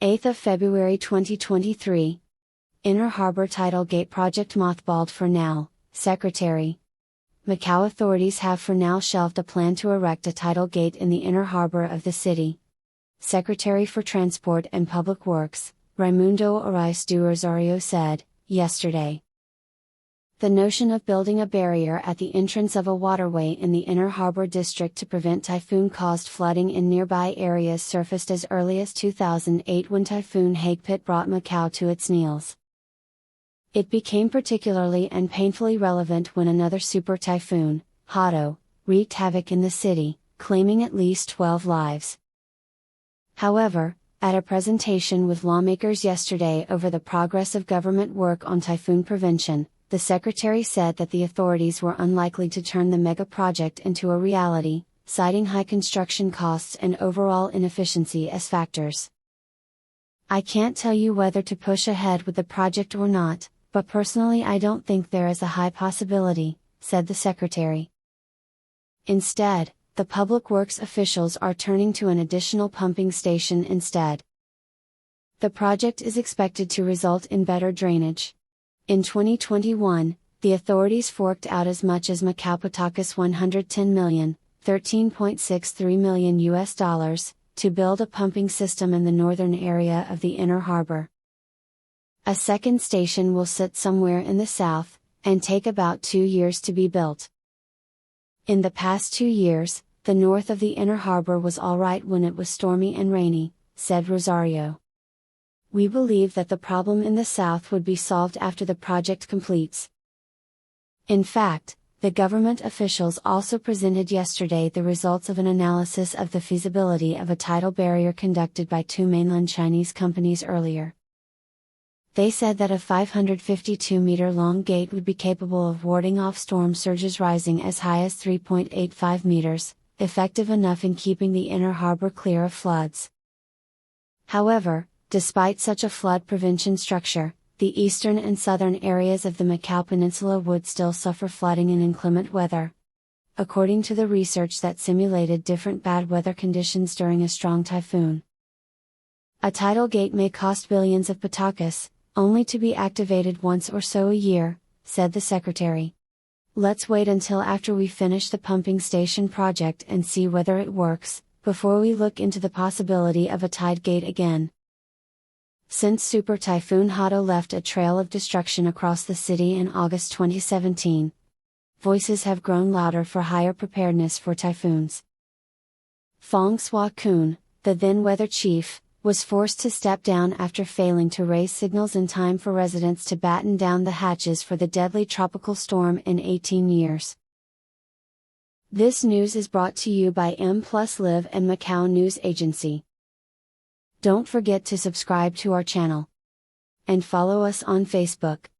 8th of February 2023. Inner Harbour Tidal Gate project mothballed for now, Secretary. Macau authorities have for now shelved a plan to erect a tidal gate in the inner harbor of the city. Secretary for Transport and Public Works, Raimundo Aries do Rosario said, yesterday. The notion of building a barrier at the entrance of a waterway in the Inner Harbor district to prevent typhoon-caused flooding in nearby areas surfaced as early as 2008 when Typhoon Hagpit brought Macau to its knees. It became particularly and painfully relevant when another super typhoon, Hato, wreaked havoc in the city, claiming at least 12 lives. However, at a presentation with lawmakers yesterday over the progress of government work on typhoon prevention, the secretary said that the authorities were unlikely to turn the mega project into a reality, citing high construction costs and overall inefficiency as factors. "I can't tell you whether to push ahead with the project or not, but personally I don't think there is a high possibility," said the secretary. Instead, the public works officials are turning to an additional pumping station instead. The project is expected to result in better drainage. In 2021, the authorities forked out as much as Macau Patakas $110 million, $13.63 million to build a pumping system in the northern area of the Inner Harbor. A second station will sit somewhere in the south, and take about 2 years to be built. In the past 2 years, the north of the Inner Harbor was alright when it was stormy and rainy, said Rosario. "We believe that the problem in the south would be solved after the project completes." In fact, the government officials also presented yesterday the results of an analysis of the feasibility of a tidal barrier conducted by 2 mainland Chinese companies earlier. They said that a 552-meter-long gate would be capable of warding off storm surges rising as high as 3.85 meters, effective enough in keeping the inner harbor clear of floods. However, despite such a flood prevention structure, the eastern and southern areas of the Macau Peninsula would still suffer flooding and inclement weather. According to the research that simulated different bad weather conditions during a strong typhoon. A tidal gate may cost billions of patakas, only to be activated once or so a year, said the secretary. "Let's wait until after we finish the pumping station project and see whether it works, before we look into the possibility of a tide gate again." Since Super Typhoon Hato left a trail of destruction across the city in August 2017, voices have grown louder for higher preparedness for typhoons. Fong Swa-kun, the then weather chief, was forced to step down after failing to raise signals in time for residents to batten down the hatches for the deadly tropical storm in 18 years. This news is brought to you by mpluslivetv and Macau News Agency. Don't forget to subscribe to our channel. And follow us on Facebook.